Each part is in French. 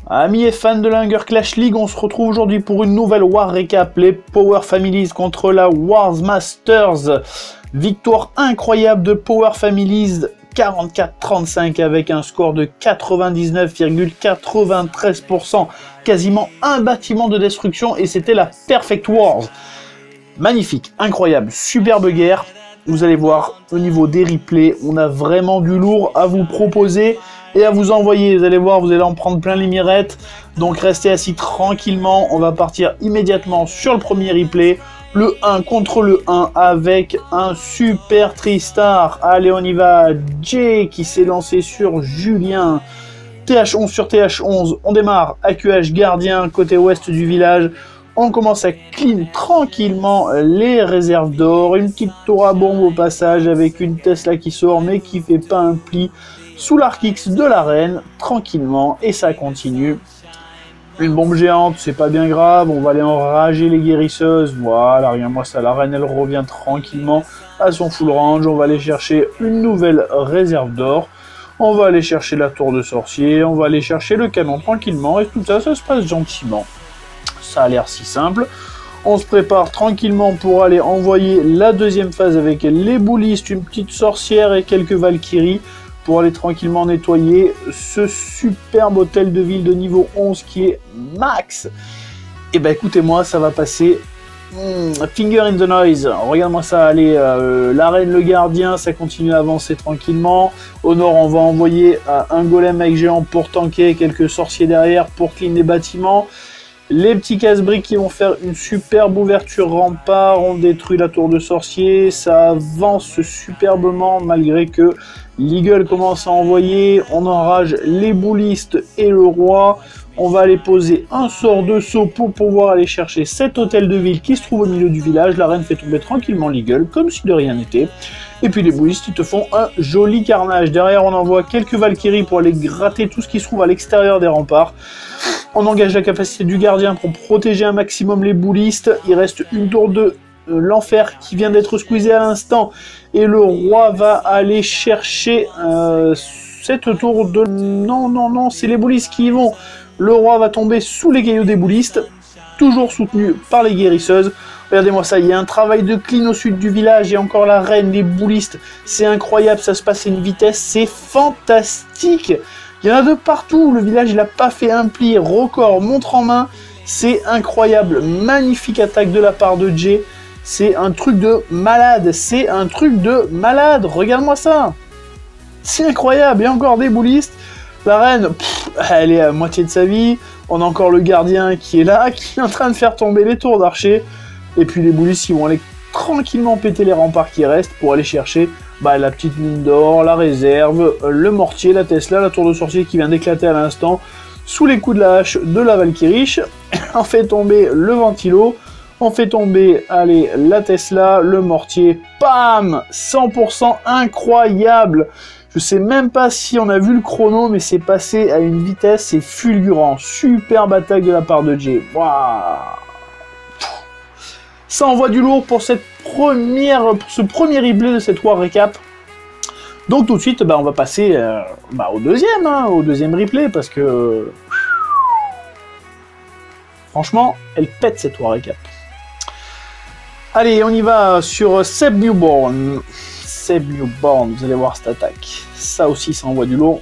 Amis et fans de la Hunger Clash League, on se retrouve aujourd'hui pour une nouvelle War Recap, les Power Families contre la Wars Masters. Victoire incroyable de Power Families, 44-35 avec un score de 99,93%, quasiment un bâtiment de destruction et c'était la Perfect Wars. Magnifique, incroyable, superbe guerre. Vous allez voir, au niveau des replays, on a vraiment du lourd à vous proposer et à vous envoyer. Vous allez voir, vous allez en prendre plein les mirettes. Donc restez assis tranquillement. On va partir immédiatement sur le premier replay. Le 1 contre le 1 avec un super Tristar. Allez, on y va. Jay qui s'est lancé sur Julien. TH11 sur TH11. On démarre. AQH gardien côté ouest du village. On commence à clean tranquillement les réserves d'or. Une petite tour à bombe au passage avec une Tesla qui sort mais qui fait pas un pli sous l'arc X de l'arène. Tranquillement et ça continue. Une bombe géante, c'est pas bien grave. On va aller enrager les guérisseuses. Voilà, regarde-moi ça. L'arène elle revient tranquillement à son full range. On va aller chercher une nouvelle réserve d'or. On va aller chercher la tour de sorcier. On va aller chercher le canon tranquillement. Et tout ça, ça se passe gentiment. Ça a l'air si simple. On se prépare tranquillement pour aller envoyer la deuxième phase avec les boulistes, une petite sorcière et quelques valkyries pour aller tranquillement nettoyer ce superbe hôtel de ville de niveau 11 qui est max. Et ben écoutez-moi, ça va passer. Finger in the noise. Regarde-moi ça, allez, l'arène le gardien, ça continue à avancer tranquillement. Au nord, on va envoyer un golem avec géant pour tanker, quelques sorciers derrière pour clean les bâtiments. Les petits casse-briques qui vont faire une superbe ouverture rempart, on détruit la tour de sorcier, ça avance superbement malgré que l'Eagle commence à envoyer, on enrage les boulistes et le roi, on va aller poser un sort de saut pour pouvoir aller chercher cet hôtel de ville qui se trouve au milieu du village, la reine fait tomber tranquillement l'Eagle comme si de rien n'était, et puis les boulistes ils te font un joli carnage, derrière on envoie quelques valkyries pour aller gratter tout ce qui se trouve à l'extérieur des remparts. On engage la capacité du gardien pour protéger un maximum les boulistes. Il reste une tour de l'enfer qui vient d'être squeezée à l'instant. Et le roi va aller chercher cette tour de... Non, c'est les boulistes qui y vont. Le roi va tomber sous les cailloux des boulistes, toujours soutenu par les guérisseuses. Regardez-moi ça, il y a un travail de clean au sud du village. Et encore la reine, les boulistes. C'est incroyable, ça se passe à une vitesse, c'est fantastique. Il y en a de partout, le village il n'a pas fait un pli, record, montre en main, c'est incroyable, magnifique attaque de la part de Jay, c'est un truc de malade, regarde-moi ça, c'est incroyable, il y a encore des boulistes, la reine, elle est à moitié de sa vie, on a encore le gardien qui est là, qui est en train de faire tomber les tours d'archer, et puis les boulistes ils vont aller tranquillement péter les remparts qui restent pour aller chercher la petite mine d'or, la réserve, le mortier, la Tesla, la tour de sorcier qui vient d'éclater à l'instant, sous les coups de la hache de la Valkyrie. On fait tomber le ventilo, on fait tomber, allez, la Tesla, le mortier, bam, 100% incroyable. Je sais même pas si on a vu le chrono, mais c'est passé à une vitesse, c'est fulgurant. Superbe attaque de la part de Jay. Waouh. Ça envoie du lourd pour ce premier replay de cette War Recap. Donc tout de suite, on va passer au deuxième replay, parce que franchement, elle pète cette War Recap. Allez, on y va sur Seb Newborn. Seb Newborn, vous allez voir cette attaque. Ça aussi, ça envoie du lourd.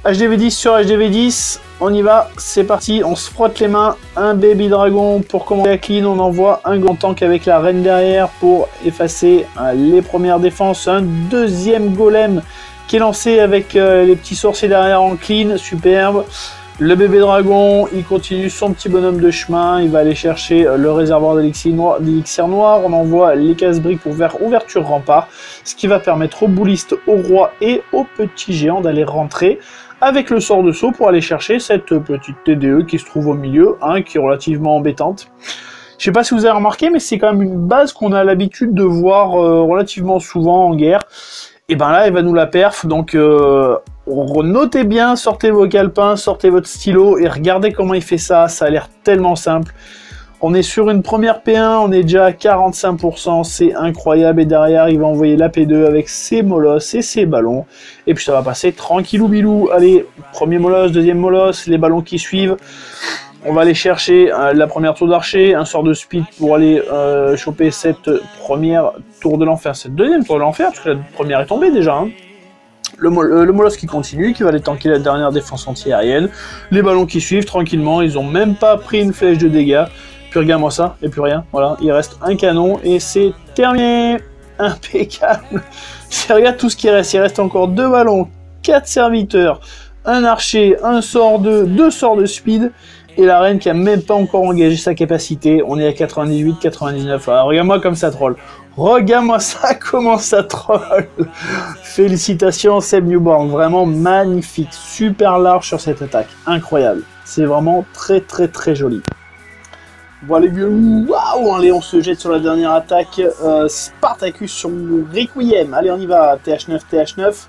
HDV10 sur HDV10, on y va, c'est parti, on se frotte les mains, un baby dragon pour commencer la clean, on envoie un grand tank avec la reine derrière pour effacer les premières défenses, un deuxième golem qui est lancé avec les petits sorciers derrière en clean, superbe. Le bébé dragon, il continue son petit bonhomme de chemin, il va aller chercher le réservoir d'élixir noir, on envoie les casse-briques pour faire ouverture rempart, ce qui va permettre aux boulistes, au roi et aux petits géants d'aller rentrer avec le sort de saut pour aller chercher cette petite TDE qui se trouve au milieu, qui est relativement embêtante. Je sais pas si vous avez remarqué, mais c'est quand même une base qu'on a l'habitude de voir relativement souvent en guerre. Et là, il va nous la perf, donc notez bien, sortez vos calepins, sortez votre stylo et regardez comment il fait ça, ça a l'air tellement simple. On est sur une première P1, on est déjà à 45%, c'est incroyable. Et derrière, il va envoyer la P2 avec ses molosses et ses ballons. Et puis ça va passer tranquillou bilou. Allez, premier molosse, deuxième molosse, les ballons qui suivent. On va aller chercher la première tour d'archer, un sort de speed pour aller choper cette première tour de l'enfer, cette deuxième tour de l'enfer, parce que la première est tombée déjà. Hein. Le molosse qui continue, qui va aller tanker la dernière défense anti-aérienne. Les ballons qui suivent tranquillement, ils ont même pas pris une flèche de dégâts. Puis regarde-moi ça, et plus rien. Voilà, il reste un canon et c'est terminé. Impeccable. Regarde tout ce qui reste. Il reste encore 2 ballons, 4 serviteurs, un archer, un sort de 2 sorts de speed. Et la reine qui a même pas encore engagé sa capacité. On est à 98, 99. Alors, regarde-moi comme ça troll. Regarde-moi ça, comment ça troll. Félicitations Seb Newborn, vraiment magnifique. Super large sur cette attaque, incroyable. C'est vraiment très très très joli. Voilà les vieux, waouh, allez on se jette sur la dernière attaque, Spartacus sur Requiem, allez on y va, TH9, TH9,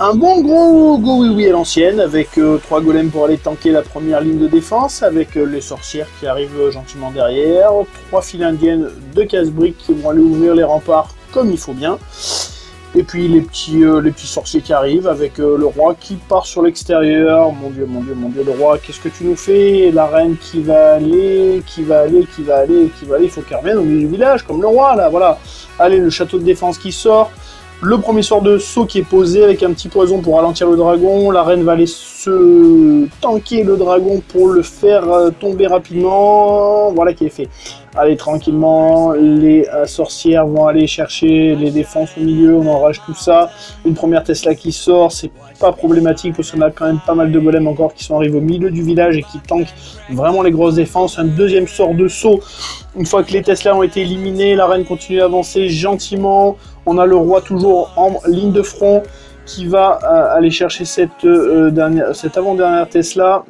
un bon gros go oui oui à l'ancienne, avec 3 golems pour aller tanker la première ligne de défense, avec les sorcières qui arrivent gentiment derrière, 3 files indiennes de casse-briques qui vont aller ouvrir les remparts comme il faut bien. Et puis les petits sorciers qui arrivent avec le roi qui part sur l'extérieur. Mon dieu, mon dieu, mon dieu, le roi, qu'est-ce que tu nous fais? La reine qui va aller. Il faut qu'elle revienne au milieu du village, comme le roi, là, voilà. Allez, le château de défense qui sort. Le premier sort de saut qui est posé avec un petit poison pour ralentir le dragon. La reine va aller se tanker le dragon pour le faire tomber rapidement. Voilà qui est fait. Allez, tranquillement, les sorcières vont aller chercher les défenses au milieu, on enrage tout ça. Une première Tesla qui sort, c'est pas problématique parce qu'on a quand même pas mal de golems encore qui sont arrivés au milieu du village et qui tankent vraiment les grosses défenses. Un deuxième sort de saut. Une fois que les Tesla ont été éliminés, la reine continue à avancer gentiment. On a le roi toujours en ligne de front qui va aller chercher cette avant-dernière Tesla.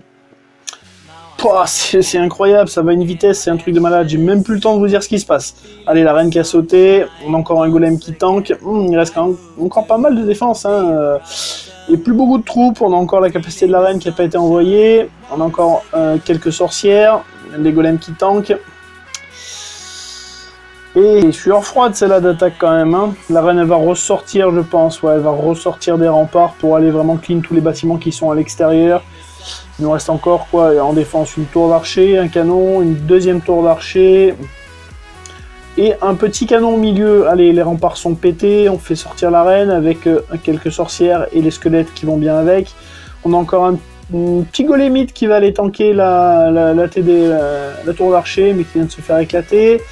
C'est incroyable, ça va à une vitesse, c'est un truc de malade, j'ai même plus le temps de vous dire ce qui se passe. Allez, la reine qui a sauté, on a encore un golem qui tank, il reste quand même encore pas mal de défense, hein. Et plus beaucoup de troupes, on a encore la capacité de la reine qui n'a pas été envoyée, on a encore quelques sorcières, des golems qui tankent. Et sueur froide celle-là d'attaque quand même, hein. La reine elle va ressortir je pense, ouais, elle va ressortir des remparts pour aller vraiment clean tous les bâtiments qui sont à l'extérieur. Il nous reste encore quoi en défense, une tour d'archer, un canon, une deuxième tour d'archer et un petit canon au milieu. Allez, les remparts sont pétés, on fait sortir la reine avec quelques sorcières et les squelettes qui vont bien avec. On a encore un petit golémite qui va aller tanker la tour d'archer mais qui vient de se faire éclater.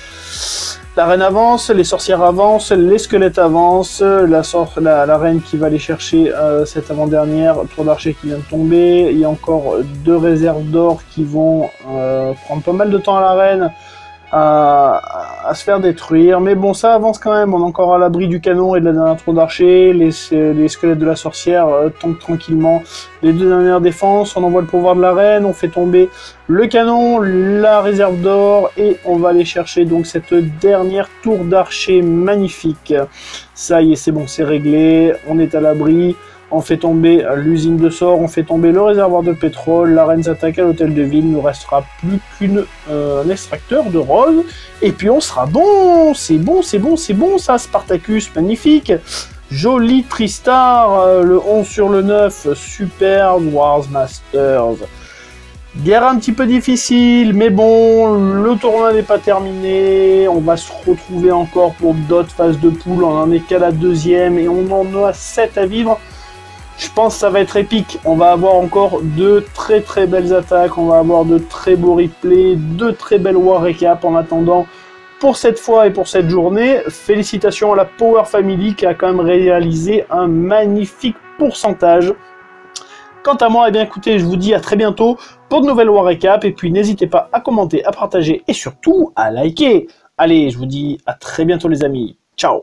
La reine avance, les sorcières avancent, les squelettes avancent, la reine qui va aller chercher cette avant-dernière tour d'archer qui vient de tomber. Il y a encore 2 réserves d'or qui vont prendre pas mal de temps à la reine à se faire détruire. Mais bon, ça avance quand même, on est encore à l'abri du canon et de la dernière tour d'archer. Les squelettes de la sorcière tombent tranquillement. Les 2 dernières défenses, on envoie le pouvoir de la reine, on fait tomber le canon, la réserve d'or, et on va aller chercher donc cette dernière tour d'archer magnifique. Ça y est, c'est bon, c'est réglé, on est à l'abri. On fait tomber l'usine de sort, on fait tomber le réservoir de pétrole, la reine s'attaque à l'hôtel de ville, il ne nous restera plus qu'un extracteur de rose, et puis on sera bon, c'est bon, c'est bon, c'est bon ça, Spartacus, magnifique. Joli Tristar, le 11 sur le 9, super Wars Masters. Guerre un petit peu difficile, mais bon, le tournoi n'est pas terminé, on va se retrouver encore pour d'autres phases de poule, on en est qu'à la 2e, et on en a 7 à vivre. Je pense que ça va être épique, on va avoir encore de très très belles attaques, on va avoir de très beaux replays, de très belles war recap. En attendant, pour cette fois et pour cette journée, félicitations à la Power Family qui a quand même réalisé un magnifique pourcentage. Quant à moi, eh bien écoutez, je vous dis à très bientôt pour de nouvelles war recap, et puis n'hésitez pas à commenter, à partager et surtout à liker. Allez, je vous dis à très bientôt les amis, ciao.